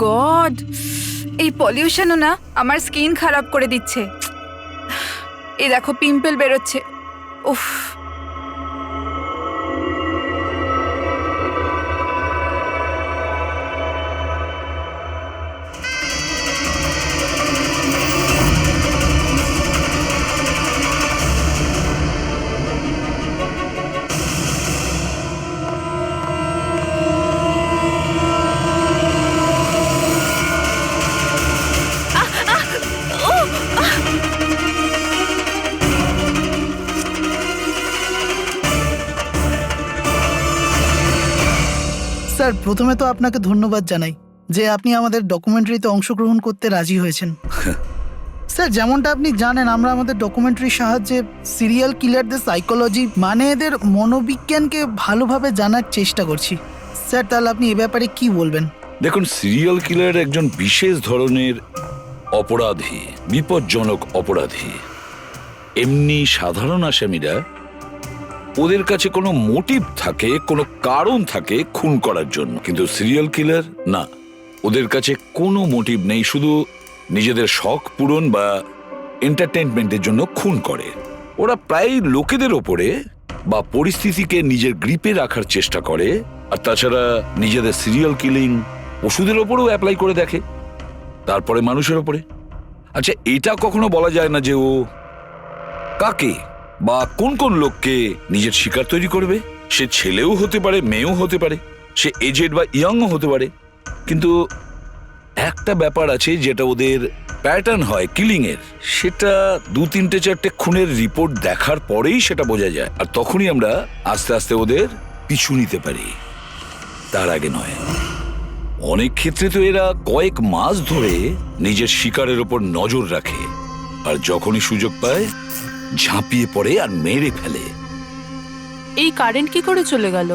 God, এই পলিউশনও না আমার স্কিন খারাপ করে দিচ্ছে। এই দেখো পিম্পল বেরোচ্ছে। উফ। স্যার, প্রথমে তো আপনাকে ধন্যবাদ জানাই যে আপনি আমাদের ডকুমেন্টারিতে অংশগ্রহণ করতে রাজি হয়েছেন। স্যার, যেমনটা আপনি জানেন, আমরা আমাদের ডকুমেন্টারির সাহায্যে সিরিয়াল কিলারদের সাইকোলজি মানে এদের মনোবিজ্ঞানকে ভালোভাবে জানার চেষ্টা করছি। স্যার, তাহলে আপনি এ ব্যাপারে কি বলবেন? দেখুন, সিরিয়াল কিলার একজন বিশেষ ধরনের অপরাধী, বিপজ্জনক অপরাধী। এমনি সাধারণ আসামিরা, ওদের কাছে কোনো মোটিভ থাকে, কোনো কারণ থাকে খুন করার জন্য, কিন্তু সিরিয়াল কিলার না, ওদের কাছে কোনো মোটিভ নেই, শুধু নিজেদের শখ পূরণ বা এন্টারটেনমেন্টের জন্য খুন করে। ওরা প্রায় লোকেদের ওপরে বা পরিস্থিতিকে নিজের গ্রিপে রাখার চেষ্টা করে, আর তাছাড়া নিজেদের সিরিয়াল কিলিং পশুদের ওপরেও অ্যাপ্লাই করে দেখে, তারপরে মানুষের ওপরে। আচ্ছা, এটা কখনো বলা যায় না যে ও কাকে বা কোন কোন লোককে নিজের শিকার তৈরি করবে। সে ছেলেও হতে পারে, মেয়েও হতে পারে, সে এজেড বা ইয়াংও হতে পারে। কিন্তু একটা ব্যাপার আছে যেটা ওদের প্যাটার্ন হয় কিলিং এর, সেটা 2-3-4টে খুনের রিপোর্ট দেখার পরেই সেটা বোঝা যায়, আর তখনই আমরা আস্তে আস্তে ওদের পিছু নিতে পারি, তার আগে নয়। অনেক ক্ষেত্রে তো এরা কয়েক মাস ধরে নিজের শিকারের ওপর নজর রাখে, আর যখনই সুযোগ পায় ঝাঁপিয়ে পড়ে আর মেরে ফেলে। এই কারেন্ট কি করে চলে গেল?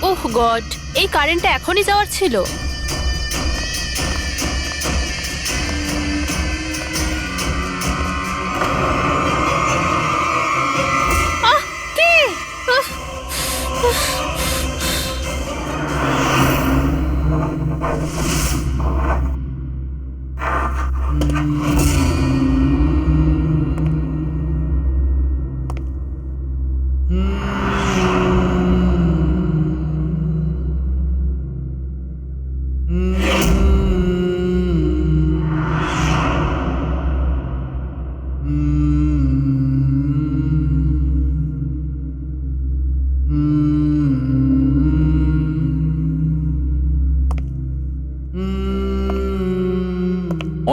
ওহ গড, এই কারেন্টটা এখনই যাওয়ার ছিল। কে?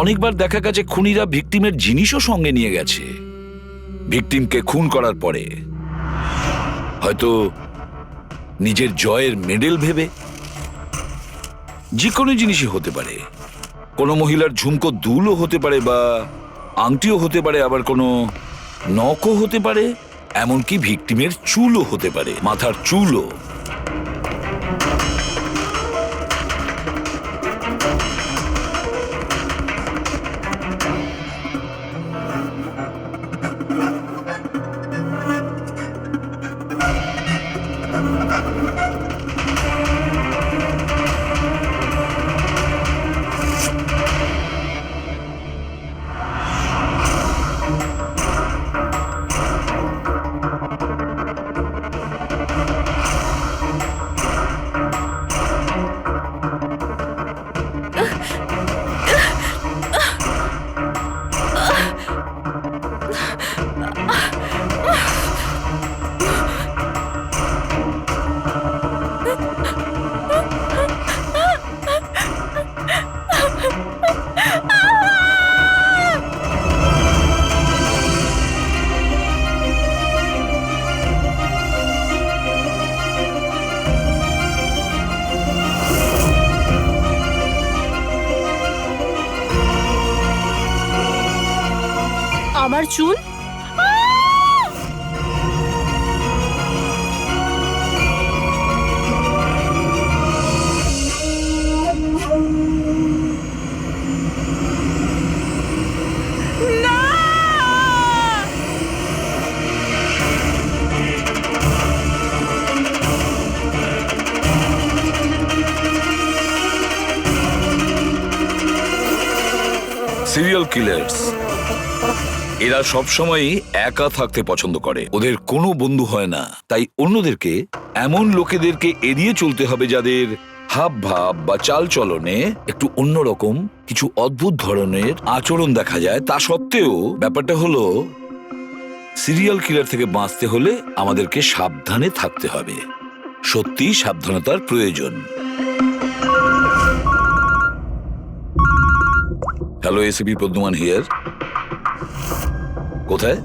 অনেকবার দেখা গেছে খুনিরা ভিকটিমের জিনিসও সঙ্গে নিয়ে গেছে। ভিকটিমকে খুন করার পরে হয়তো নিজের জয়ের মেডেল ভেবে। যে কোনো জিনিসই হতে পারে, কোনো মহিলার ঝুমকো দুলও হতে পারে, বা আংটিও হতে পারে, আবার কোনো নখও হতে পারে, এমনকি ভিকটিমের চুলও হতে পারে, মাথার চুলও। আমার চুল? সিরিয়াল কিলার্স এরা সবসময়ই একা থাকতে পছন্দ করে, ওদের কোনো বন্ধু হয় না। তাই অন্যদেরকে, এমন লোকেদেরকে এড়িয়ে চলতে হবে যাদের হাব ভাব বা চাল চলনে একটু অন্যরকম কিছু অদ্ভুত ধরনের আচরণ দেখা যায়। তা সত্ত্বেও ব্যাপারটা হলো, সিরিয়াল কিলার থেকে বাঁচতে হলে আমাদেরকে সাবধানে থাকতে হবে। সত্যি সাবধানতার প্রয়োজন। Hello, ACP Padmaman here. কোথায়?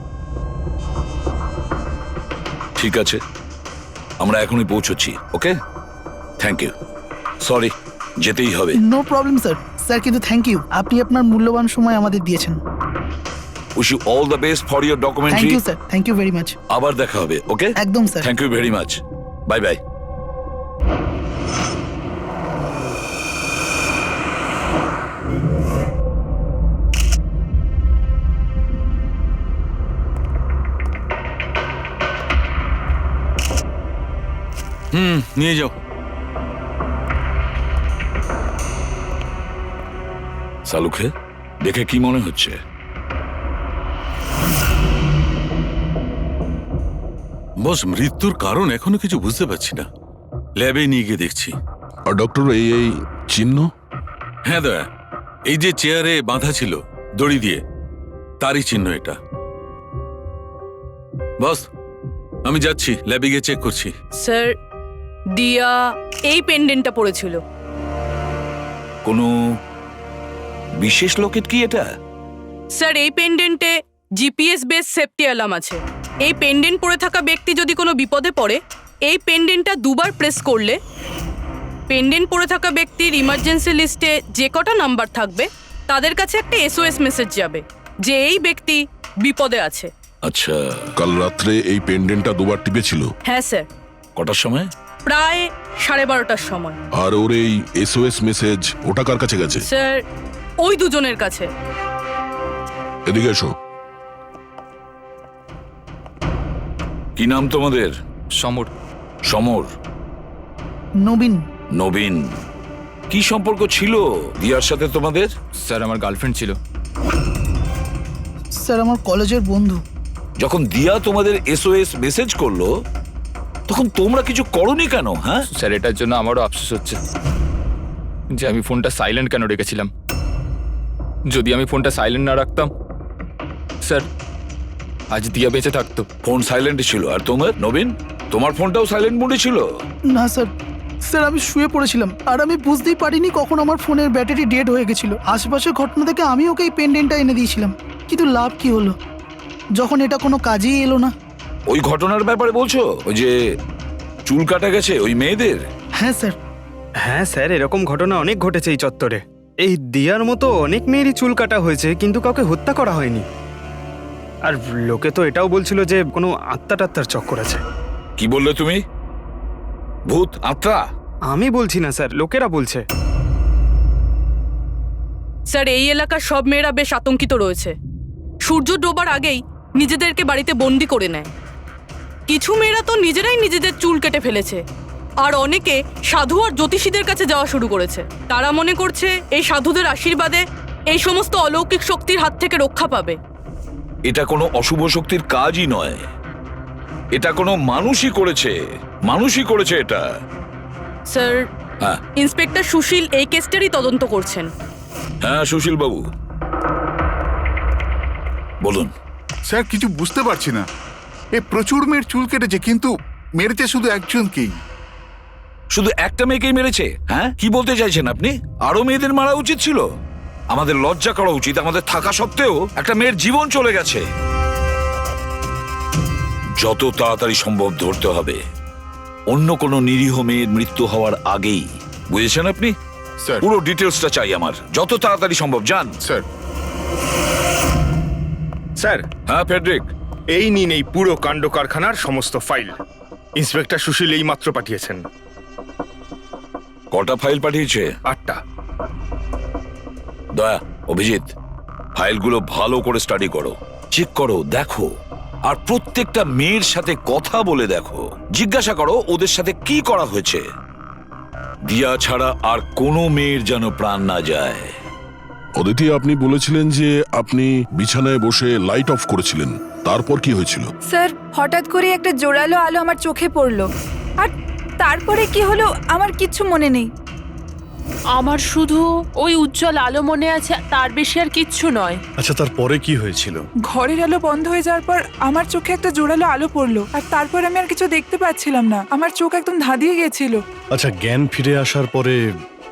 ঠিক আছে, আমরা এখনই পৌঁছচ্ছি। Okay, thank you. সরি, যেতেই হবে। No problem sir. স্যার কিন্তু থ্যাংক ইউ, আপনি আপনার মূল্যবান সময় আমাদের দিয়েছেন। Wish you all the best for your thank documentary. You sir, thank you very much. আবার দেখা হবে। ওকে, একদম sir. Thank you very much. Bye bye. নিয়ে যাও। সালুখে, দেখে কি মনে হচ্ছে? বস, মৃত্যুর কারণ এখনো কিছু বুঝতে পারছি না। ল্যাবে নিয়ে গিয়ে দেখছি। আর ডক্টর, এই চিহ্ন? হ্যাঁ দয়া, এই যে চেয়ারে বাঁধা ছিল দড়ি দিয়ে, তারই চিহ্ন এটা। বস, আমি যাচ্ছি, ল্যাবে গিয়ে চেক করছি। স্যার, দিয়া এই পেন্ডেন্টটা পড়েছিল। কোনো বিশেষ লকেট কি এটা? স্যার, এই পেন্ডেন্টে জিপিএস বেস সেফটি অ্যালার্ম আছে। এই পেন্ডেন্ট পরে থাকা ব্যক্তি যদি কোনো বিপদে পড়ে, এই পেন্ডেন্টটা দুবার প্রেস করলে পেন্ডেন্ট পরে থাকা ব্যক্তির ইমার্জেন্সি লিস্টে যে কটা নাম্বার থাকবে তাদের কাছে একটা এসওএস মেসেজ যাবে যে এই ব্যক্তি বিপদে আছে। আচ্ছা, কাল রাত্রে এই পেন্ডেন্টটা দুবার টিপেছিল। হ্যাঁ স্যার, কটার সময়? প্রায় 12:30টার সময়। আর ওর এই এসওএস মেসেজ ওটা কার কাছে গেছে? স্যার, ওই দুজনের কাছে। এদিকে এসো। কি নাম তোমাদের? সমর। সমর। নবীন। নবীন। কি সম্পর্ক ছিল দিয়ার সাথে তোমাদের? স্যার, আমার গার্লফ্রেন্ড ছিল। স্যার, আমার কলেজের বন্ধু। যখন দিয়া তোমাদের এসওএস মেসেজ করলো তখন তোমরা কিছু করনি কেন? হ্যাঁ স্যার, এটার জন্য আমারও আফসোস হচ্ছে যে আমি ফোনটা সাইলেন্ট কেন রেখেছিলাম। যদি আমি ফোনটা সাইলেন্ট না রাখতাম, স্যার, আজ দিয়া বেঁচে থাকতো। ফোন সাইলেন্ট ছিল। আর তোমার নবীন, তোমার ফোনটাও সাইলেন্ট মোডে ছিল? না স্যার, স্যার আমি শুয়ে পড়েছিলাম আর আমি বুঝতেই পারিনি কখন আমার ফোনের ব্যাটারি ডেড হয়ে গেছিল। আশেপাশের ঘটনা থেকে আমি ওকে এই পেন্ডেন্টটা এনে দিয়েছিলাম, কিন্তু লাভ কি হলো যখন এটা কোনো কাজেই এলো না। ওই ঘটনার ব্যাপারে বলছো? ওই যে চুল কাটা গেছে ওই মেয়েদের? হ্যাঁ স্যার। হ্যাঁ স্যার, এরকম ঘটনা অনেক ঘটেছে এই চত্বরে। এই দিয়ার মতো অনেক মেয়েরই চুল কাটা হয়েছে, কিন্তু কাউকে হত্যা করা হয়নি। আর লোকে তো এটাও বলছিল যে কোনো আত্মা টাত্মার চক্কর আছে। কি বললে তুমি? ভূত, আত্মা? আমি বলছি না স্যার, লোকেরা বলছে। স্যার, এই এলাকার সব মেয়েরা বেশ আতঙ্কিত রয়েছে। সূর্য ডোবার আগেই নিজেদেরকে বাড়িতে বন্দি করে নেয়। কিছু মেয়েরা তো নিজেরাই নিজেদের চুল কেটে ফেলেছে, আর অনেকে সাধু আর জ্যোতিষীদের কাছে যাওয়া শুরু করেছে। তারা মনে করছে এই সাধুদের আশীর্বাদে এই সমস্ত অলৌকিক শক্তির হাত থেকে রক্ষা পাবে। এটা কোনো অশুভ শক্তির কাজই নয়, এটা কোনো মানুষই করেছে। মানুষই করেছে এটা। স্যার, হ্যাঁ ইন্সপেক্টর সুশীল এই কেসটারই তদন্ত করছেন। হ্যাঁ, সুশীল বাবু বলুন। স্যার, কিছু বুঝতে পারছি না। এ প্রচুর মেয়ের চুল কেটেছে, কিন্তু মেরেছে শুধু একজনকেই। শুধু একটা মেয়েকেই মেরেছে? হ্যাঁ, কি বলতে চাইছেন আপনি? আরো মেয়েদের মারা উচিত ছিল? আমাদের লজ্জা করা উচিত। আমাদের থাকা সত্ত্বেও একটা মেয়ের জীবন চলে গেছে। যত তাড়াতাড়ি সম্ভব ধরতে হবে অন্য কোনো নিরীহ মেয়ের মৃত্যু হওয়ার আগেই। বুঝেছেন আপনি? স্যার। পুরো ডিটেলসটা চাই আমার, যত তাড়াতাড়ি সম্ভব। যান। স্যার। স্যার, হ্যাঁ ফেডরিক, এই নিন এই পুরো কাণ্ড কারখানার সমস্ত ফাইল। ইন্সপেক্টর সুশীল এই মাত্র পাঠিয়েছেন। কটা ফাইল পাঠিয়েছে? 8টা। দয়া, অভিজিৎ, ফাইলগুলো ভালো করে স্টাডি করো, চেক করো, দেখো, আর প্রত্যেকটা মেয়ের সাথে কথা বলে দেখো, জিজ্ঞাসা করো ওদের সাথে কি করা হয়েছে। দিয়া ছাড়া আর কোনো মেয়ের যেন প্রাণ না যায়। অদিতি, আপনি বলেছিলেন যে আপনি বিছানায় বসে লাইট অফ করেছিলেন, তারপর কি হয়েছিল? স্যার, হঠাৎ করে একটা জোরালো আলো আমার চোখে পড়লো, আর তারপরে কি হলো আমার কিচ্ছু মনে নেই। আমার শুধু ওই উজ্জ্বল আলো মনে আছে, তার বেশি আর কিচ্ছু নয়। আচ্ছা, তারপরে কি হয়েছিল? ঘরের আলো বন্ধ হয়ে যাওয়ার পর আমার চোখে একটা জোরালো আলো পড়লো, আর তারপর আমি আর কিছু দেখতে পাচ্ছিলাম না। আমার চোখ একদম ধাঁধিয়ে গিয়েছিল। আচ্ছা, জ্ঞান ফিরে আসার পরে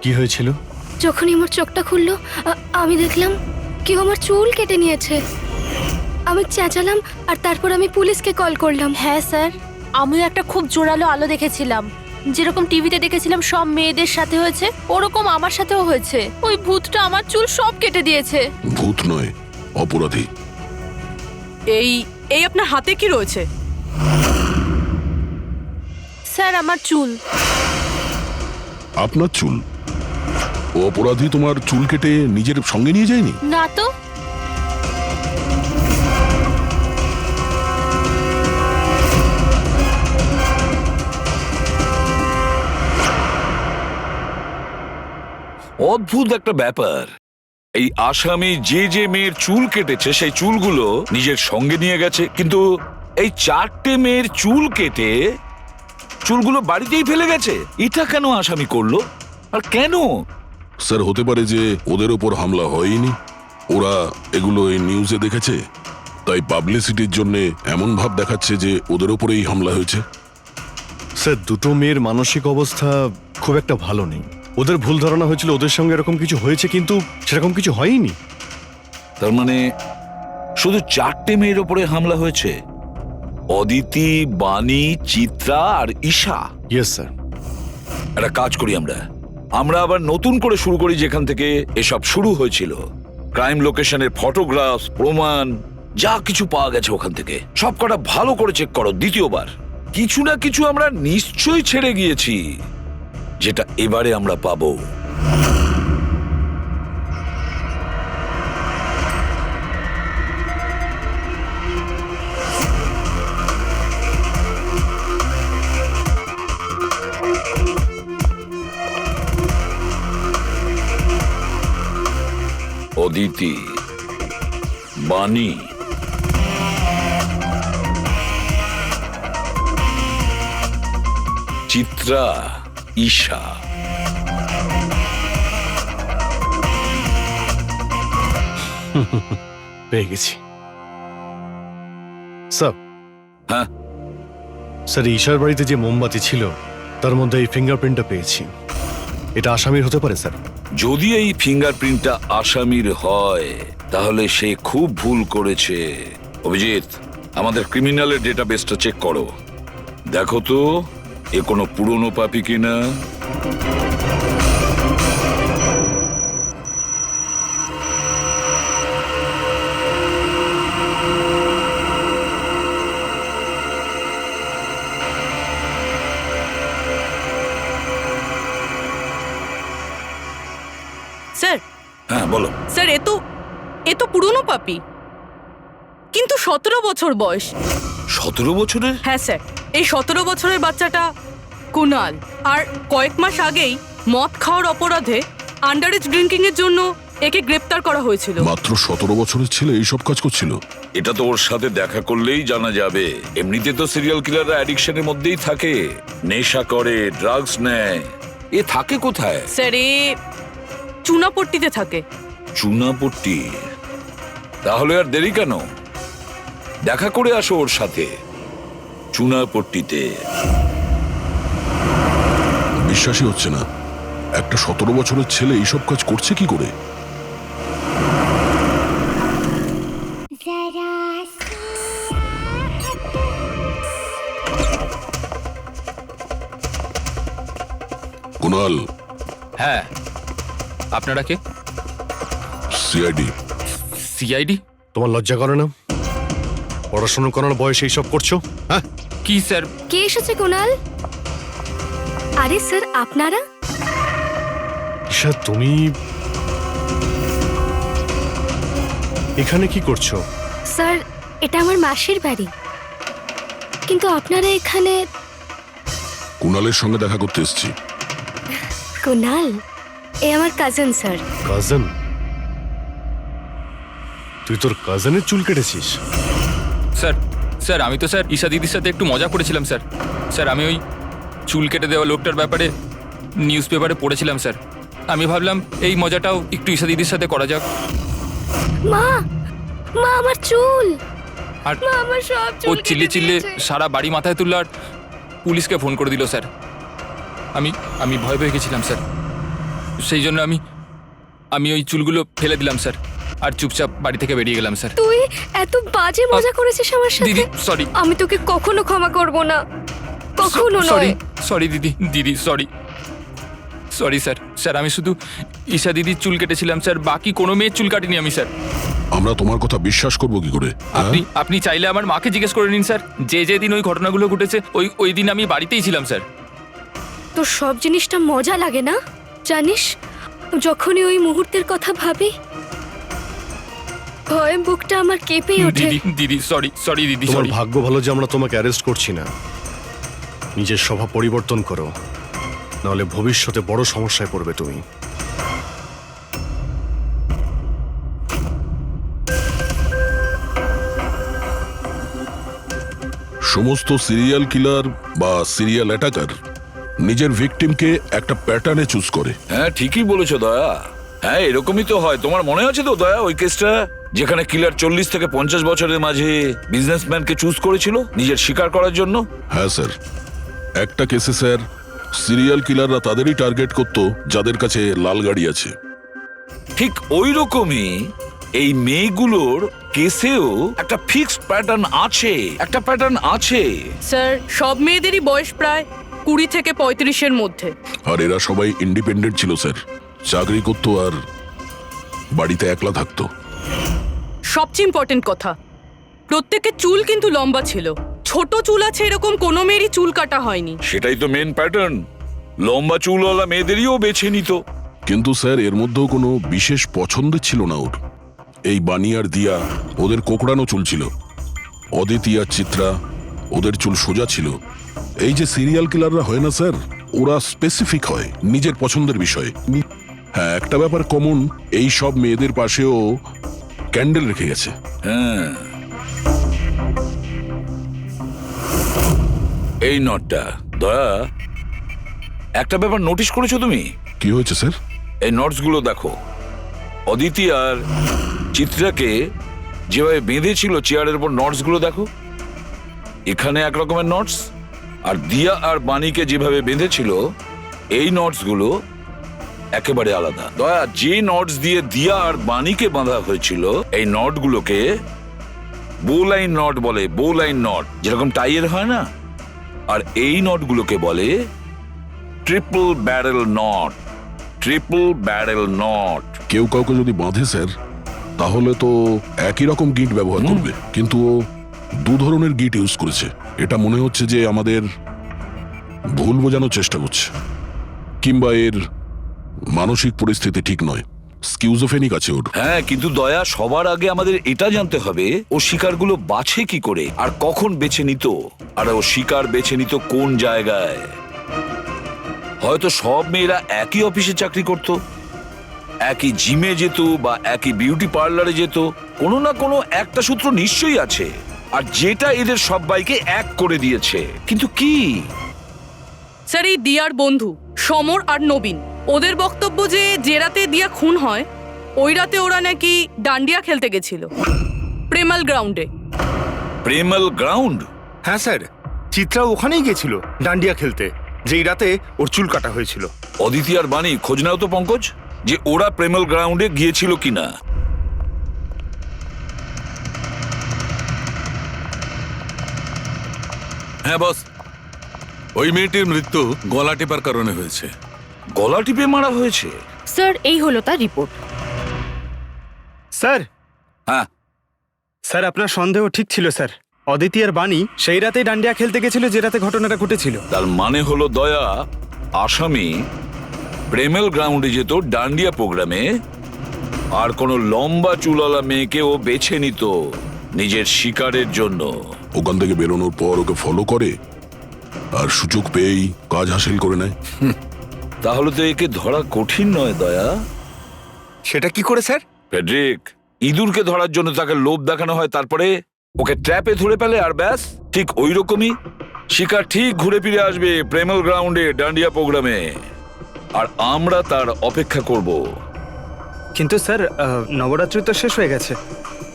কি হয়েছিল? যখনই আমার চোখটা খুললো আমি দেখলাম কেউ আমার চুল কেটে নিয়েছে। আমি চেঁচালাম আর তারপর আমি পুলিশকে কল করলাম। হ্যাঁ স্যার, আমিও একটা খুব জোরালো আলো দেখেছিলাম। যেরকম টিভিতে দেখেছিলাম সব মেয়েদের সাথে হয়েছে, ওরকম আমার সাথেও হয়েছে। ওই ভূতটা আমার চুল সব কেটে দিয়েছে। ভূত নয়, অপরাধী। এই এই আপনার হাতে কি রয়েছে? স্যার, আমার চুল। আপনার চুল? ও অপরাধী তোমার চুল কেটে নিজের সঙ্গে নিয়ে যায়নি? না তো। অদ্ভুত একটা ব্যাপার, এই আসামি যে যে মেয়ের চুল কেটেছে সেই চুলগুলো নিজের সঙ্গে নিয়ে গেছে, কিন্তু এই 4টে মেয়ের চুল কেটে চুলগুলো বাড়িতেই ফেলে গেছে। এটা কেন আসামি করলো, আর কেন? স্যার, হতে পারে যে ওদের ওপর হামলা হয়নি, ওরা এগুলো এই নিউজে দেখেছে, তাই পাবলিসিটির জন্য এমন ভাব দেখাচ্ছে যে ওদের ওপরেই হামলা হয়েছে। স্যার, দুটো মেয়ের মানসিক অবস্থা খুব একটা ভালো নেই। ওদের ভুল ধারণা হয়েছিল ওদের সঙ্গে এরকম কিছু হয়েছে, কিন্তু সেরকম কিছু হয়নি। তার মানে শুধু 4টে মেয়ের ওপরে হামলা হয়েছে? অদিতি, বাণী, চিত্রা আর ঈশা? Yes sir. একটা কাজ করি, আমরা আবার নতুন করে শুরু করি যেখান থেকে এসব শুরু হয়েছিল। ক্রাইম লোকেশনের ফটোগ্রাফ, প্রমাণ, যা কিছু পাওয়া গেছে ওখান থেকে সব কটা ভালো করে চেক করো দ্বিতীয়বার। কিছু না কিছু আমরা নিশ্চয়ই ছেড়ে গিয়েছি, যেটা এবারে আমরা পাবো। অদিতি, বাণী, চিত্রা, ঈশা। পেয়ে গেছি স্যার। হ্যাঁ স্যার, ঈশার বাড়িতে যে মোমবাতি ছিল তার মধ্যে এই ফিঙ্গারপ্রিন্টটা পেয়েছি। এটা আসামির হতে পারে স্যার। যদি এই ফিঙ্গারপ্রিন্টটা আসামির হয় তাহলে সে খুব ভুল করেছে। অভিজিৎ, আমাদের ক্রিমিনালের ডেটাবেসটা চেক করো, দেখো তো এ কোনো পুরনো পাপি কিনা। স্যার। হ্যাঁ বলো। স্যার, এ তো পুরনো পাপি, কিন্তু 17 বছর বয়স। 17 বছরের? হ্যাঁ স্যার, এই 17 বছরের বাচ্চাটা কুনাল, আর কয়েক মাস আগেই মদ খাওয়ার অপরাধে আন্ডারেজ ড্রিঙ্কিং এর জন্য একে গ্রেপ্তার করা হয়েছিল। মাত্র 17 বছরের ছেলে এইসব কাজ করছিল? এটা তো ওর সাথে দেখা করলেই জানা যাবে। এমনিতে তো সিরিয়াল কিলাররা অ্যাডিকশনের মধ্যেই থাকে, নেশা করে, ড্রাগস নেয়। এ থাকে কোথায়? স্যার, এ চুনাপট্টিতে থাকে। চুনাপট্টি? তাহলে আর দেরি কেন, দেখা করে আসো ওর সাথে চুনাপট্টিতে। বিশ্বাসই হচ্ছে না, একটা 17 বছরের ছেলে এইসব কাজ করছে কি করে? কুনাল। হ্যাঁ, আপনারা কে? সিআইডি। সিআইডি? তোমার লজ্জা করে না? পড়াশোনা করার বয়সে এইসব করছো? হ্যাঁ, কি স্যার? কে এসেছে কুনাল? আরে স্যার আপনারা? ঈশা তুমি এখানে কি করছো? স্যার এটা আমার মাসির বাড়ি, কিন্তু আপনারা এখানে? কুণালের সঙ্গে দেখা করতে এসেছি। কুনাল এ আমার কাজিন স্যার। কাজিন? তুই তোর কাজিনের চুল কেটেছিস? স্যার স্যার আমি তো স্যার ঈশা দিদির সাথে একটু মজা করেছিলাম স্যার। স্যার আমি ওই চুল কেটে দেওয়া লোকটার ব্যাপারে নিউজ পেপারে পড়েছিলাম স্যার। আমি ভাবলাম এই মজাটাও একটু ঈশা দিদির সাথে করা যাক। মা, মা আমার চুল, আর মা আমার সব ও চুল চিল্লে কেটে চিল্লে দিয়েছে। সারা বাড়ি মাথায় তুললো আর পুলিশকে ফোন করে দিল স্যার। আমি ভয় পেয়ে গেছিলাম স্যার। সেই জন্য আমি ওই চুলগুলো ফেলে দিলাম স্যার, আর চুপচাপ বাড়ি থেকে বেরিয়ে গেলাম স্যার। তুই এত বাজে মজা করেছিস আমার দিদি সাথে। সরি, আমি তোকে কখনো ক্ষমা করব না, কখনো সরি নয়। সরি দিদি সরি সরি স্যার। স্যার আমি শুধু ঈশা দিদির চুল কেটেছিলাম স্যার, বাকি কোনো মেয়ের চুল কাটিনি আমি স্যার। আমরা তোমার কথা বিশ্বাস করবো কি করে? আপনি চাইলে আমার মাকে জিজ্ঞেস করে নিন স্যার। যে দিন ওই ঘটনাগুলো ঘটেছে ওই দিন আমি বাড়িতেই ছিলাম স্যার। তোর সব জিনিসটা মজা লাগে না জানিস? যখনই ওই মুহূর্তের কথা ভাবি ভয়ে বুকটা আমার কেঁপে ওঠে। দিদি সরি দিদি তোমার সরি। ভাগ্য ভালো যে আমরা তোমাকে অ্যারেস্ট করছি না। নিজের স্বভাব পরিবর্তন করো, নাহলে ভবিষ্যতে বড় সমস্যায় পড়বে তুমি। সমস্ত সিরিয়াল কিলার বা সিরিয়াল অ্যাটাকার নিজের ভিকটিমকে একটা প্যাটার্নে চুজ করে। হ্যাঁ ঠিকই বলেছো দয়া। হ্যাঁ এরকমই তো হয়। তোমার মনে আছে তো দয়া ওই কেসটা, যেখানে কিলার 40 থেকে 50 বছরের মাঝে বিজনেসম্যানকে চুজ করেছিল নিজের শিকার করার জন্য? হ্যাঁ স্যার, একটা কেসে স্যার সিরিয়াল কিলাররা তাদেরই টার্গেট করত যাদের কাছে লাল গাড়ি আছে। ঠিক ওই রকমই এই মেয়েগুলোর কেসেও একটা ফিক্সড প্যাটার্ন আছে, একটা প্যাটার্ন আছে। স্যার সব মেয়েদেরই বয়স প্রায় 20 থেকে 35-এর মধ্যে। আর এরা সবাই ইন্ডিপেন্ডেন্ট ছিল স্যার, চাকরি করতো আর বাড়িতে একলা থাকতো। সবচেয়ে ইম্পর্টেন্ট কথা, প্রত্যেকের চুল কিন্তু লম্বা ছিল। ছোট চুল আছে এরকম কোনো মেয়েরই চুল কাটা হয়নি। সেটাই তো মেন প্যাটার্ন, লম্বা চুলওয়ালা মেয়েদেরইও বেছে নিত। কিন্তু স্যার এর মধ্যেও কোনো বিশেষ পছন্দের ছিল না ওর। এই বানি আর দিয়া ওদের কোকড়ানো চুল ছিল, অদিতি আর চিত্রা ওদের চুল সোজা ছিল। এই যে সিরিয়াল কিলাররা হয় না স্যার, ওরা স্পেসিফিক হয় নিজের পছন্দের বিষয়ে। হ্যাঁ একটা ব্যাপার কমন, এই সব মেয়েদের পাশেও ক্যান্ডেল রেখে গেছে। হ্যাঁ এই নটটা দয়া, একটা ব্যাপার নোটিশ করেছো তুমি? কি হয়েছে স্যার? এই নোটস গুলো দেখো। অদিতি আর চিত্রাকে যেভাবে বেঁধেছিল চেয়ারের উপর, নোটস গুলো দেখো। এখানে এক রকমের নোটস, আর দিয়া আর বাণীকে যেভাবে বেঁধেছিল এই নোটস গুলো একেবারে আলাদা। দয়া, যে নোটস দিয়ে দিয়া আর বাণীকে বাঁধা হয়েছিল এই নট গুলোকে বো লাইন নট বলে, বো লাইন নট, যেরকম টাইয়ের হয় না। আর এই নট গুলোকে বলে triple barrel not, triple barrel not. কেউ কাউকে যদি বাঁধে স্যার, তাহলে তো একই রকম গিট ব্যবহার করবে, কিন্তু ও দু ধরনের গিট ইউজ করেছে। এটা মনে হচ্ছে যে আমাদের ভুল বোঝানোর চেষ্টা করছে, কিংবা এর মানসিক পরিস্থিতি ঠিক নয়, স্কিউজোফেনিক আছে ওর। হ্যাঁ কিন্তু দয়া, সবার আগে আমাদের এটা জানতে হবে ও শিকারগুলো বাছে কি করে আর কখন বেছে নিত, আর ও শিকার বেছে নিত কোন জায়গায়। হয়তো সব মেয়েরা একই অফিসে চাকরি করত, একই জিমে যেত বা একই বিউটি পার্লারে যেত। কোনো না কোনো একটা সূত্র নিশ্চয়ই আছে, আর যেটা এদের সবাইকে এক করে দিয়েছে। কিন্তু কি? স্যার এই দিয়ার বন্ধু সমর আর নবীন, ওদের বক্তব্য যে রাতে দিয়া খুন হয় ওই রাতে ওরা নাকি ডান্ডিয়া খেলতে গেছিল প্রেমাল গ্রাউন্ডে। প্রেমাল গ্রাউন্ড? হ্যাঁ স্যার, চিত্রা ওখানেই গেছিল ডান্ডিয়া খেলতে, যেই রাতে ওর চুল কাটা হয়েছিল। অদিতি আর বাণী, খোঁজ নাও তো পঙ্কজ যে ওরা প্রেমাল গ্রাউন্ডে গিয়েছিল কিনা। হ্যাঁ বস, ওই মেয়েটির মৃত্যু গলা টিপার কারণে হয়েছে। গলা টিপে মারা হয়েছে? স্যার এই হলো তার রিপোর্ট। স্যার, হ্যাঁ স্যার আপনার সন্দেহ ঠিক ছিল স্যার। অদিতি আর বাণী সেই রাতেই ডান্ডিয়া খেলতে গেছিল যে রাতে ঘটনাটা ঘটেছিল। তার মানে হলো দয়া, আসামি প্রেমেল গ্রাউন্ডে যেত ডান্ডিয়া প্রোগ্রামে, আর কোনো লম্বা চুলালা মেয়েকে ও বেছে নিত নিজের শিকারের জন্য। ওখান থেকে বেরোনোর পর ওকে ফলো করে আর সুযোগ পেয়েই কাজ হাসিল করে নেয়। তাহলে তো একে ধরা কঠিন নয় দয়া। সেটা কি করে স্যার? ফেডরিক, ইঁদুরকে ধরার জন্য তাকে লোভ দেখানো হয়, তারপরে ওকে ট্র্যাপে ধরে ফেলে, আর ব্যাস ঠিক ওই রকমই শিকার ঠিক ঘুরে ফিরে আসবে প্রেমেল গ্রাউন্ডে ডান্ডিয়া প্রোগ্রামে, আর আমরা তার অপেক্ষা করব। কিন্তু স্যার নবরাত্রি তো শেষ হয়ে গেছে,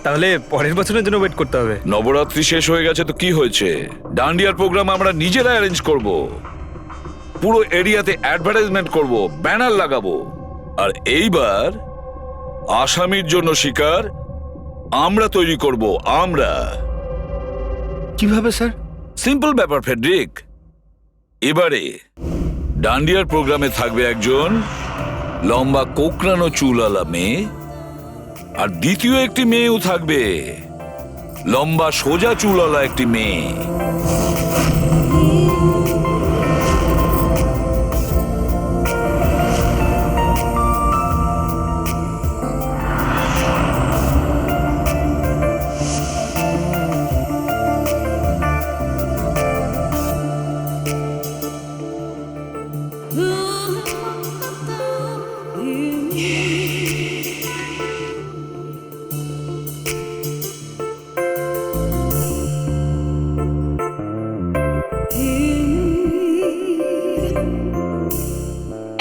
তাহলে পরের বছরের জন্য ওয়েট করতে হবে। নবরাত্রি শেষ হয়ে গেছে তো কি হয়েছে, ডান্ডিয়ার প্রোগ্রাম আমরা নিজেরা অ্যারেঞ্জ করব, পুরো এরিয়াতে অ্যাডভার্টাইজমেন্ট করব, ব্যানার লাগাবো, আর এইবার আসামির জন্য শিকার আমরা তৈরি করব। আমরা কিভাবে স্যার? সিম্পল ব্যাপার ফেডরিক। এবারে ডান্ডিয়ার প্রোগ্রামে থাকবে একজন লম্বা কোকড়ানো চুলালা মেয়ে, আর দ্বিতীয় একটি মেয়েও থাকবে, লম্বা সোজা চুলালা একটি মেয়ে।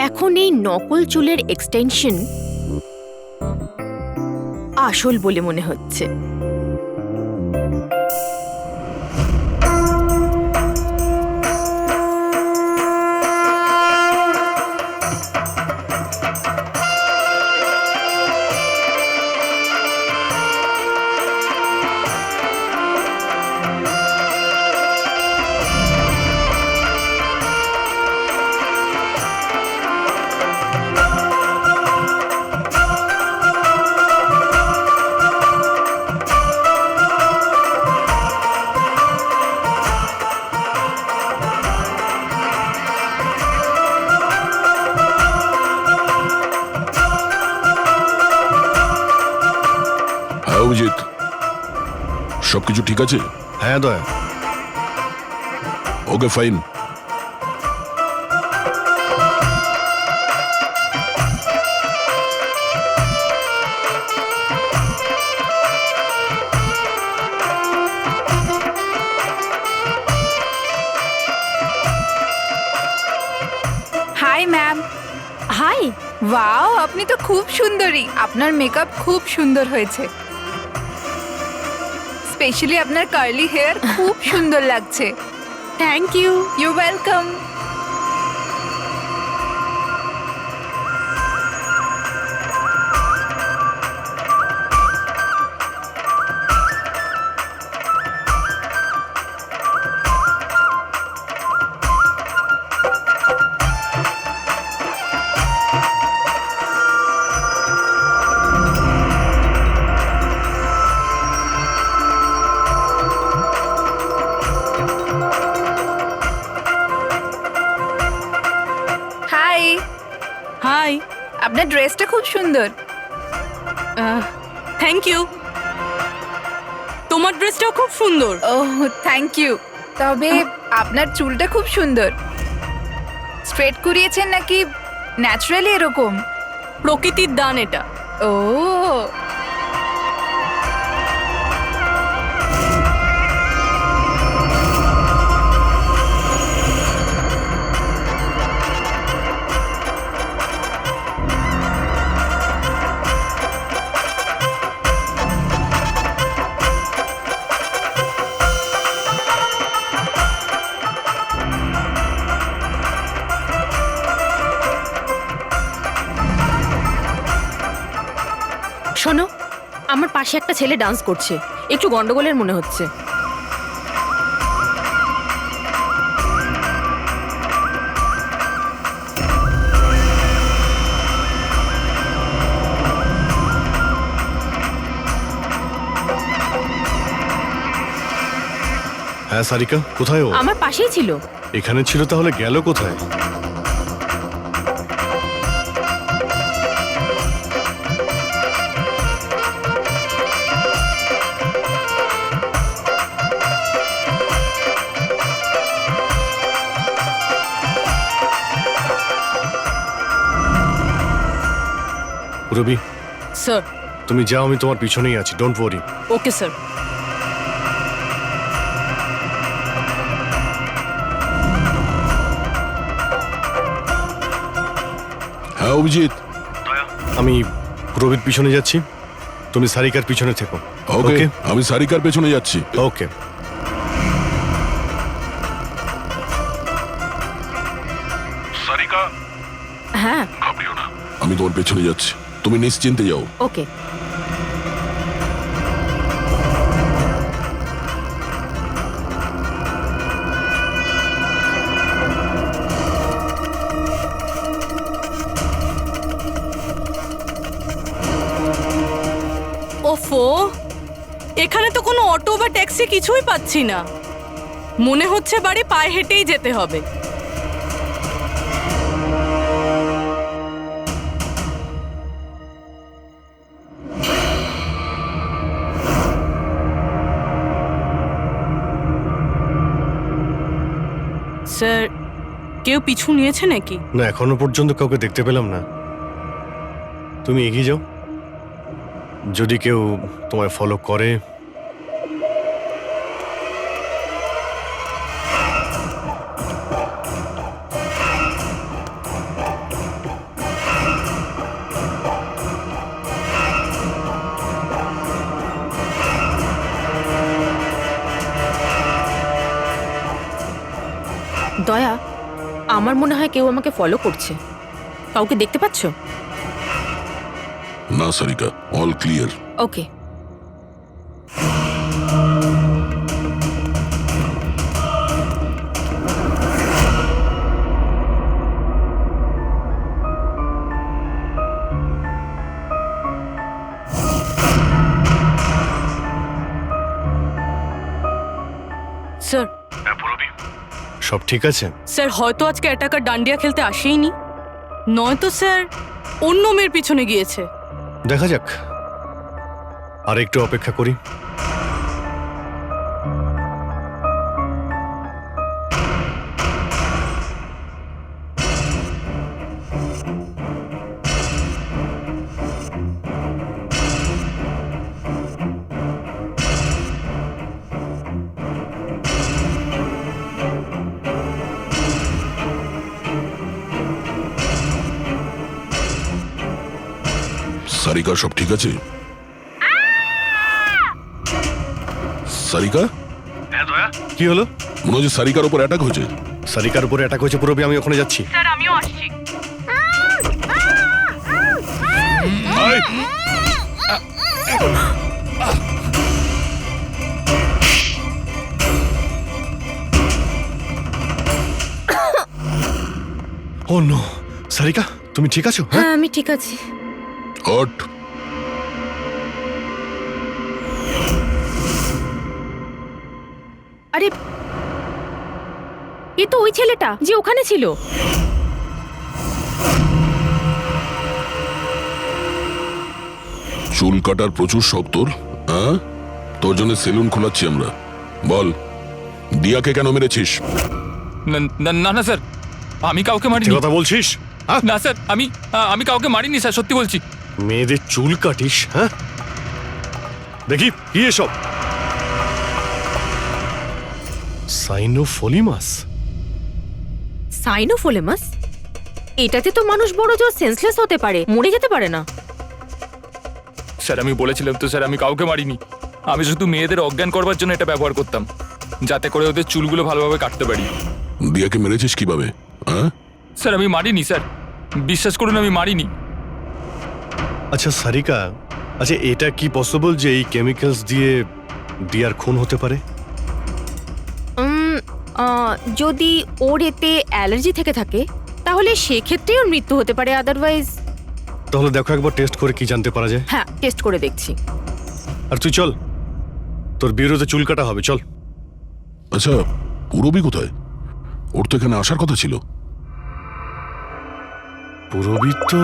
এখন এই নকল চুলের এক্সটেনশন আসল বলে মনে হচ্ছে। অভিজিৎ, সবকিছু ঠিক আছে? হ্যাঁ Daya. Okay fine. Hi ma'am. Hi. Wow, আপনি তো খুব সুন্দরী। আপনার মেকআপ খুব সুন্দর হয়েছে, স্পেশালি আপনার কার্লি হেয়ার খুব সুন্দর লাগছে। Thank you. You welcome. Hi. Hi. আপনার ড্রেসটা খুব সুন্দর। Thank you. তোমার ড্রেসটাও খুব সুন্দর। Oh thank you. তবে আপনার চুলটা খুব সুন্দর। স্ট্রেট করিয়েছেন নাকি ন্যাচারালি এরকম? প্রকৃতির দান এটা। ও শোনো, আমার পাশে একটা ছেলে ডান্স করছে, একটু গন্ডগোলের মনে হচ্ছে। হ্যাঁ সারিকা, কোথায় ও? আমার পাশেই ছিল। এখানে ছিল, তাহলে গেল কোথায়? রবি, স্যার। তুমি যাও, আমি তোমার পিছনেই আছি, ডোন্ট ওয়ারি। Okay sir. হ্যাঁ অভিজিৎ, আমি রবির পিছনে যাচ্ছি, তুমি সারিকার পিছনে থেকো। ওকে, আমি সারিকার পেছনে যাচ্ছি। ওকে। সারিকা, হ্যাঁ ঘাবড়িও না, আমি তোমার পেছনে যাচ্ছি, তুমি নিশ্চিন্তে যাও। ওকে। ওফো, এখানে তো কোনো অটো বা ট্যাক্সি কিছুই পাচ্ছি না। মনে হচ্ছে বাড়ি পায়ে হেঁটেই যেতে হবে। স্যার, কেউ পিছু নিয়েছে নাকি? না, এখনো পর্যন্ত কাউকে দেখতে পেলাম না। তুমি এগিয়ে যাও, যদি কেউ তোমায় ফলো করে। দয়া, আমার মনে হয় কেউ আমাকে ফলো করছে। কাউকে দেখতে পাচ্ছ? না সারিকা, অল ক্লিয়ার। ওকে। স্যার। সব ঠিক আছে? স্যার, হয়তো আজকে অ্যাটাকার ডান্ডিয়া খেলতে আসেইনি, নয়তো স্যার অন্য মেয়ের পিছনে গিয়েছে। দেখা যাক, আর একটু অপেক্ষা করি। সারিকা, সব ঠিক আছে? সারিকা? কি হলো? মনে হচ্ছে সারিকার উপর অ্যাটাক হয়েছে। সারিকার উপরে অ্যাটাক হয়েছে পুরবি, আমি ওখানে যাচ্ছি। স্যার, আমিও আসছি। ও নো, সারিকা তুমি ঠিক আছো? হ্যাঁ আমি ঠিক আছি। হট। আরে, এ তো ওই ছেলেটা যে ওখানে ছিল। চুল কাটার প্রচুর শখ তোর, হ্যাঁ? তোর জন্য সেলুন খোলাচ্ছি আমরা। বল, দিয়াকে কেন মেরেছিস? না না না স্যার, আমি কাউকে মারিনি। কথা বলছিস? না স্যার, আমি কাউকে মারিনি স্যার, সত্যি বলছি। মেয়েদের চুল কাটিস? হ্যাঁ, দেখি কি এসব। সাইনোফোলিমাস। সাইনোফোলেমাস? এটাতে তো মানুষ বড় জোর সেন্সলেস হতে পারে, মরে যেতে পারে না। স্যার আমি বলেছিলাম তো স্যার, আমি কাউকে মারিনি। আমি শুধু মেয়েদের অজ্ঞান করবার জন্য এটা ব্যবহার করতাম, যাতে করে ওদের চুলগুলো ভালোভাবে কাটতে পারি। দিয়াকে মেরেছিস কিভাবে? হ্যাঁ স্যার আমি মারিনি স্যার, বিশ্বাস করুন আমি মারিনি। আচ্ছা সারিকা, আচ্ছা এটা কি পসিবল যে এই কেমিক্যালস দিয়ে দিয়ার খুন হতে পারে? যদি ওর এতে অ্যালার্জি থেকে থাকে তাহলে সেক্ষেত্রে ওর মৃত্যু হতে পারে, আদারওয়াইজ। তাহলে দেখো একবার টেস্ট করে কি জানতে পারা যায়। হ্যাঁ, টেস্ট করে দেখছি। আর তুই চল, তোর বিরুদ্ধে চুল কাটা হবে, চল। আচ্ছা, পুরবী কোথায়? ওর তো এখানে আসার কথা ছিল। পুরবী তো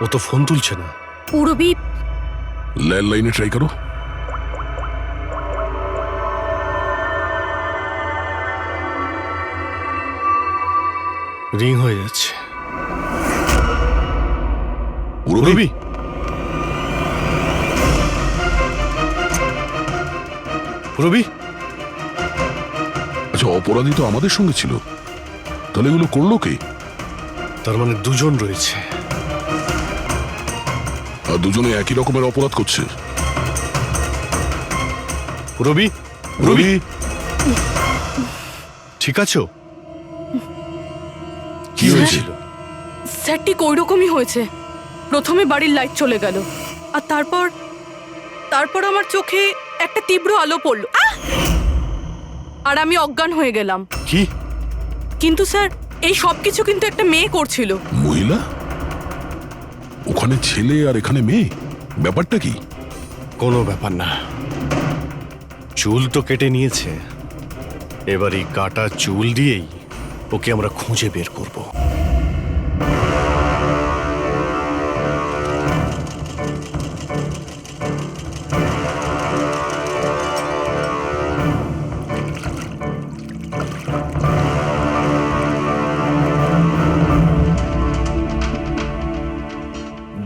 ও তো ফোন তুলছে না। পুরবী ল্যান্ডলাইনে ট্রাই করো। রিং হয়ে যাচ্ছে। পুরবী, পুরবী, আচ্ছা অপরাধী তো আমাদের সঙ্গে ছিল, তাহলে এগুলো করলো কে? তার মানে দুজন রয়েছে। আর দুজনে একই রকমের অপরাধ করছে। পুরবী, পুরবী, ঠিক আছো? কি হয়েছিল? স্যার ঠিক ওই রকমই হয়েছে। প্রথমে বাড়ির লাইট চলে গেল, আর তারপর আমার চোখে একটা তীব্র আলো পড়ল, আর আমি অজ্ঞান হয়ে গেলাম। কি? কিন্তু স্যার এই সব কিছু কিন্তু একটা মেয়ে করছিল। মহিলা? ওখানে ছেলে আর এখানে মেয়ে, ব্যাপারটা কি? কোনো ব্যাপার না, চুল তো কেটে নিয়েছে, এবার এই কাটা চুল দিয়েই ওকে আমরা খুঁজে বের করব।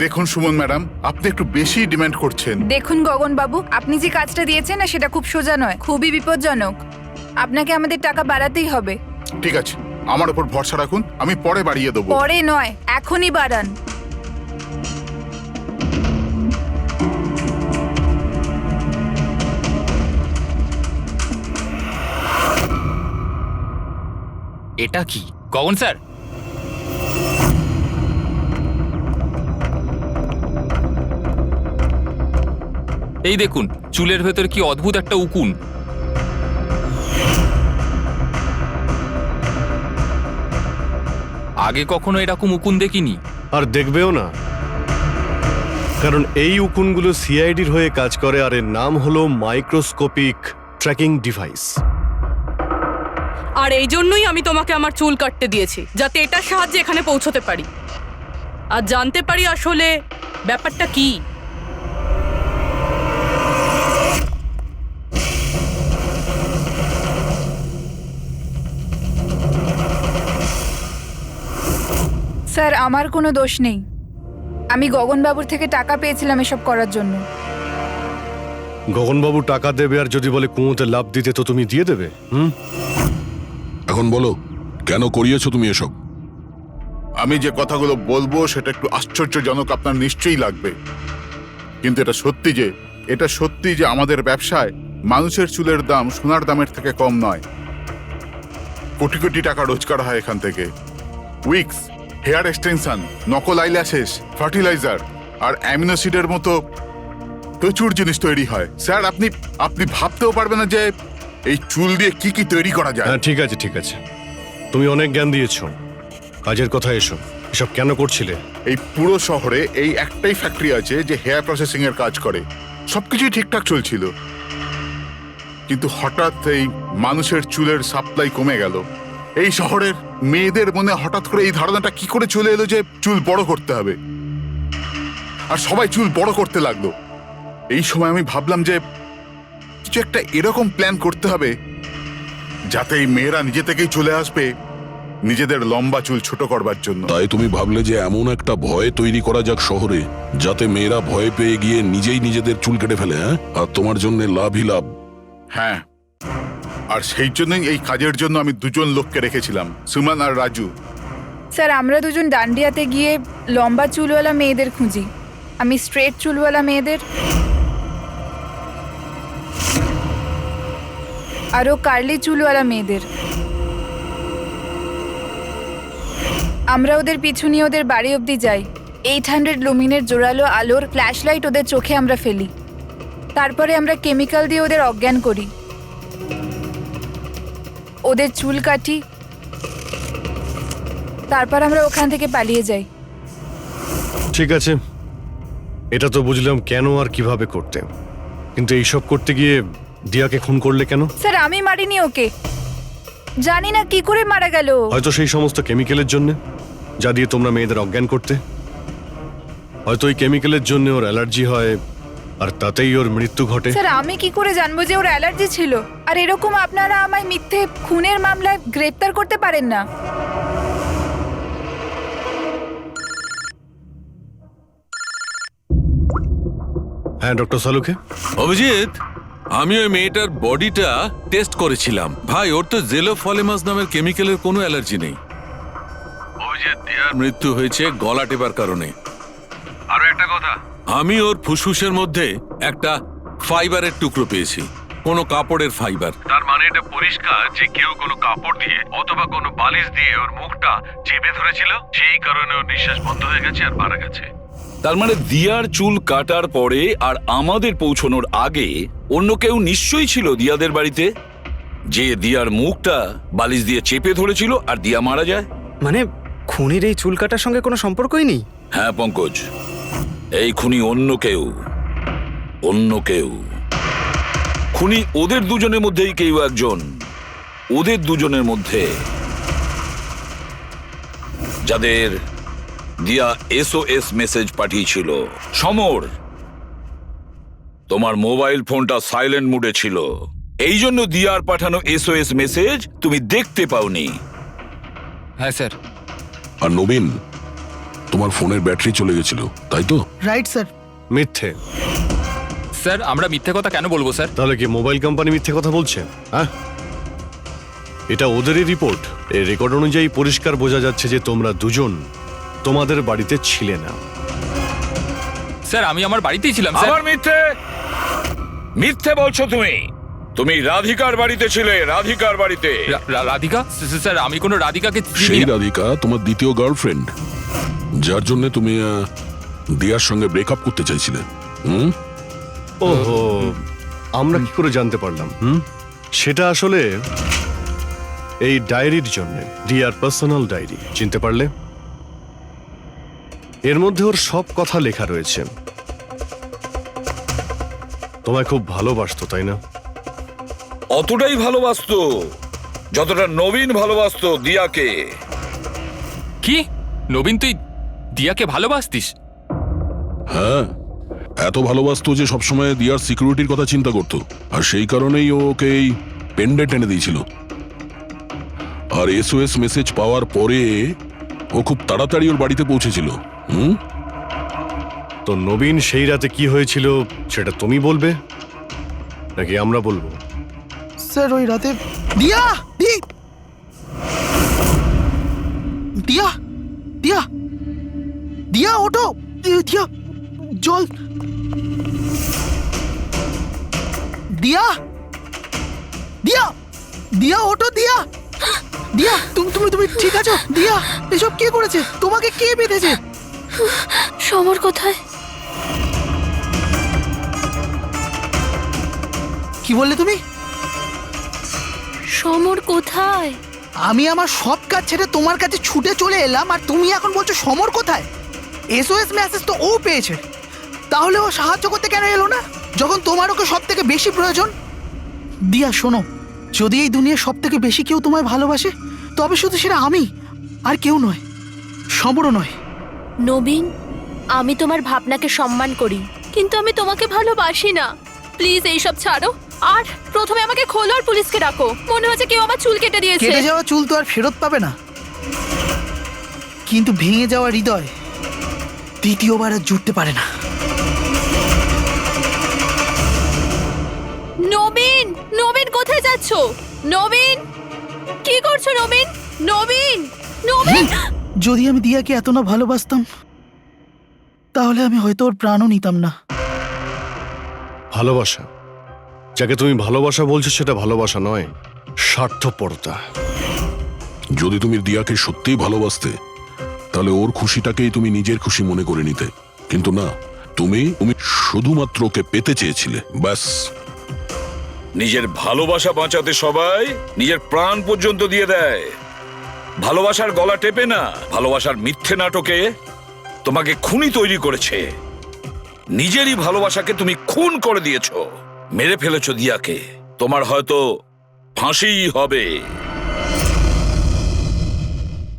দেখুন সুমন ম্যাডাম, আপনি একটু বেশি ডিমান্ড করছেন। দেখুন গগন বাবু, আপনি যে কাজটা দিয়েছেন না সেটা খুব সোজা নয়, খুবই বিপজ্জনক। আপনাকে আমাদের টাকা বাড়াতেই হবে। ঠিক আছে, আমার উপর ভরসা রাখুন, আমি পরে বাড়িয়ে দেবো। পরে নয়, এখনই বাড়ান। এটা কি গগন স্যার? এই দেখুন, চুলের ভেতর কি অদ্ভুত একটা উকুন। আগে কখনো এরকম উকুন দেখিনি। আর দেখবেও না, কারণ এই উকুনগুলো সিআইডির হয়ে কাজ করে, আর এর নাম হলো মাইক্রোস্কোপিক ট্র্যাকিং ডিভাইস। আর এই জন্যই আমি তোমাকে আমার চুল কাটতে দিয়েছি, যাতে এটার সাহায্যে এখানে পৌঁছতে পারি আর জানতে পারি আসলে ব্যাপারটা কি। স্যার, আমার কোনো দোষ নেই। আমি গগনবাবুর থেকে টাকা পেয়েছিলাম এসব করার জন্য। গগনবাবু টাকা দেবে, আর যদি বলে কুঁয়োতে লাভ দিতে তো তুমি দিয়ে দেবে? এখন বলো, কেন করিয়েছো তুমি এসব? আমি যে কথাগুলো বলবো সেটা একটু আশ্চর্যজনক আপনার নিশ্চয়ই লাগবে, কিন্তু এটা সত্যি যে আমাদের ব্যবসায় মানুষের চুলের দাম সোনার দামের থেকে কম নয়। কোটি কোটি টাকা রোজগার হয় এখান থেকে। উইক্স, হেয়ার এক্সটেনশন, নকল আইল্যাশেস, ফার্টিলাইজার আর অ্যামিনোসিডের মতো প্রচুর জিনিস তৈরি হয়। স্যার, আপনি ভাবতেও পারবেন না যে এই চুল দিয়ে কি কি তৈরি করা যায়। হ্যাঁ, ঠিক আছে, ঠিক আছে, তুমি অনেক জ্ঞান দিয়েছো, কাজের কথা এসো। এসব কেন করছিলে? এই পুরো শহরে এই একটাই ফ্যাক্টরি আছে যে হেয়ার প্রসেসিং এর কাজ করে। সবকিছুই ঠিকঠাক চলছিল, কিন্তু হঠাৎ এই মানুষের চুলের সাপ্লাই কমে গেল। এই শহরের মেয়েদের মনে হঠাৎ করে এই ধারণাটা কি করে চলে এলো যে চুল বড় করতে হবে, আর সবাই চুল বড় করতে লাগলো। এই সময় আমি ভাবলাম যে কিছু একটা এরকম প্ল্যান করতে হবে যাতে এই মেয়েরা নিজে থেকেই চলে আসবে নিজেদের লম্বা চুল ছোট করবার জন্য। তাই তুমি ভাবলে যে এমন একটা ভয় তৈরি করা যাক শহরে, যাতে মেয়েরা ভয় পেয়ে গিয়ে নিজেই নিজেদের চুল কেটে ফেলে, হ্যাঁ? আর তোমার জন্য লাভই লাভ। হ্যাঁ, আর সেই জন্যই এই কাজের জন্য আমি দুজন লোককে রেখেছিলাম, সুমন আর রাজু। স্যার, আমরা দুজন ডান্ডিয়াতে গিয়ে লম্বা চুলওয়ালা মেয়েদের খুঁজি। আমি স্ট্রেট চুলওয়ালা মেয়েদের, আরও কার্লি চুলওয়ালা মেয়েদের। আমরা ওদের পিছু নিয়ে ওদের বাড়ি অবধি যাই। 800 লুমিনের জোরালো আলোর ফ্ল্যাশ লাইট ওদের চোখে আমরা ফেলি। তারপরে আমরা কেমিক্যাল দিয়ে ওদের অজ্ঞান করি, ওদের চুল কাটি, তারপর আমরা ওখান থেকে পালিয়ে যাই। ঠিক আছে, এটা তো বুঝলাম কেন আর কিভাবে করতে, কিন্তু এইসব করতে গিয়ে দিয়াকে খুন করলে কেন? স্যার আমি মারিনি ওকে, জানি না কি করে মারা গেল। হয়তো সেই সমস্ত কেমিক্যালের জন্য যা দিয়ে তোমরা মেয়েদের অজ্ঞান করতে। হয়তো ওই কেমিক্যালের জন্য ওর অ্যালার্জি হয় আর তাতেই ওর মৃত্যু ঘটে। স্যার আমি কি করে জানবো যে ওর অ্যালার্জি ছিল? আর এরকম আপনারা আমায় মিথ্যে খুনের মামলায় গ্রেপ্তার করতে পারেন না। হ্যাঁ ডক্টর সালুকে। অভিজিৎ, আমি ওই মেয়েটার বডিটা টেস্ট করেছিলাম। ভাই, ওর তো জেলোফলেমাস নামের কেমিক্যালের কোনো অ্যালার্জি নেই। অভিজিৎ, দিয়ার মৃত্যু হয়েছে গলা টেপার কারণে। আরো একটা কথা, আমি ওর ফুসফুসের মধ্যে একটা ফাইবারের টুকরো পেয়েছি, কোনো কাপড়ের ফাইবার। তার মানে এটা পরিষ্কার যে কেউ কোনো কাপড় দিয়ে অথবা কোনো বালিশ দিয়ে ওর মুখটা চেপে ধরেছিল, সেই কারণে ওর নিঃশ্বাস বন্ধ হয়ে গেছে আর মারা গেছে। তার মানে দিয়ার চুল কাটার পরে আর আমাদের পৌঁছানোর আগে অন্য কেউ নিশ্চয়ই ছিল দিয়াদের বাড়িতে, যে দিয়ার মুখটা বালিশ দিয়ে চেপে ধরেছিল আর দিয়া মারা যায়। মানে খুনির এই চুল কাটার সঙ্গে কোনো সম্পর্কই নেই? হ্যাঁ পঙ্কজ, এই খুনি অন্য কেউ, অন্য কেউ। খুনি ওদের দুজনের মধ্যেই কেউ একজন, ওদের দুজনের মধ্যে যাদের দিয়া SOS মেসেজ পাঠিয়েছিল। সমর, তোমার মোবাইল ফোনটা সাইলেন্ট মুডে ছিল, এই জন্য দিয়ার পাঠানো SOS মেসেজ তুমি দেখতে পাওনি। হ্যাঁ স্যার। আর নবীন, তোমার ফোনের ব্যাটারি চলে গেছিল, তাই তো? Right sir. মিথ্যে। স্যার আমরা মিথ্যে কথা কেন বলবো স্যার? তাহলে কি মোবাইল কোম্পানি মিথ্যে কথা বলছে? হ্যাঁ, এটা ওদেরই রিপোর্ট। এই রেকর্ড অনুযায়ী পরিষ্কার বোঝা যাচ্ছে যে তোমরা দুজন তোমাদের বাড়িতে ছিলে না। স্যার আমি আমার বাড়িতেই ছিলাম স্যার। আবার মিথ্যে, মিথ্যে বলছো তুমি। তুমি রাধিকার বাড়িতে ছিলে, রাধিকার বাড়িতে। রাধিকা? স্যার আমি কোনো রাধিকাকে চিনি সেই না। রাধিকা তোমার দ্বিতীয় গার্লফ্রেন্ড, যার জন্য তুমি দিয়ার সঙ্গে ব্রেকআপ করতে চাইছিলে। ওহো, আমরা কি করে জানতে পারলাম? সেটা আসলে এই ডায়েরির জন্য, দিয়ার পার্সোনাল ডায়েরি। চিনতে পারলে? এর মধ্যে ওর সব কথা লেখা রয়েছে। তোমায় খুব ভালোবাসতো, তাই না? অতটাই ভালোবাসতো যতটা নবীন ভালোবাসতো দিয়াকে। কি? নবীন তুই দিয়াকে ভালোবাসতিস? হ্যাঁ, এত ভালোবাসতো যে সবসময় দিয়ার সিকিউরিটির কথা চিন্তা করতো, আর সেই কারণেই ও ওকে এই পেন্ডেন্ট এনে দিয়েছিল। আর SOS মেসেজ পাওয়ার পরে ও খুব তাড়াতাড়ি ওর বাড়িতে পৌঁছেছিল। তো নবীন সেই রাতে কি হয়েছিল সেটা তুমি বলবে নাকি আমরা বলবো? স্যার ওই রাতে দিয়া দিয়া দিয়া দিয়া ওঠো, দিয়া জল, দিয়া দিয়া দিয়া ওঠো, দিয়া দিয়া তুমি তুমি তুমি ঠিক আছো? দিয়া, এসব কে করেছে? তোমাকে কে বেঁধেছে? সমর কোথায়? কি বললে তুমি? সমর কোথায়? আমি আমার সব কাজ ছেড়ে তোমার কাছে ছুটে চলে এলাম, আর তুমি এখন বলছো সমর কোথায়? SOS মেসেজ তো ও পেয়েছে, তাহলে ও সাহায্য করতে কেন এলো না যখন তোমার ওকে সব থেকে বেশি প্রয়োজন? দিয়া শোনো, যদি এই দুনিয়ার সব থেকে বেশি কেউ তোমায় ভালোবাসে, তবে শুধু সেটা আমি, আর কেউ নয়, সমরও নয়। নবীন, আমি তোমার ভাবনাকে সম্মান করি, কিন্তু আমি তোমাকে ভালোবাসি না। প্লিজ এইসব ছাড়ো, আর প্রথমে আমাকে খোলো আর পুলিশকে ডাকো। মনে হচ্ছে কেউ আমার চুল কেটে দিয়েছে। কেটে যাওয়া চুল তো আর ফেরত পাবে না, কিন্তু ভেঙে যাওয়া হৃদয় দ্বিতীয়বার আর জুড়তে পারে না। নবীন, নবীন কোথায় যাচ্ছ? নবীন, কি করছো নবীন? নবীন, নবীন! যদি আমি দিয়াকে এত না ভালোবাসতাম, তাহলে আমি হয়তো ওর প্রাণও নিতাম না। ভালোবাসা, যাকে তুমি ভালোবাসা বলছো সেটা ভালোবাসা নয়, স্বার্থপরতা। যদি তুমি দিয়াকে সত্যিই ভালোবাসতে, তাহলে ওর খুশিটাকেই তুমি নিজের খুশি মনে করে নিতে, কিন্তু না, তুমি শুধুমাত্র ওকে পেতে চেয়েছিলে, ব্যাস। নিজের ভালোবাসা বাঁচাতে সবাই নিজের প্রাণ পর্যন্ত দিয়ে দেয়। ভালোবাসার গলা টেপে না, ভালোবাসার মিথ্যে নাটকে তোমাকে খুনি তৈরি করেছে। নিজেরই ভালোবাসাকে তুমি খুন করে দিয়েছো, মেরে ফেলেছো দিয়াকে। তোমার হয়তো ফাঁসিই হবে।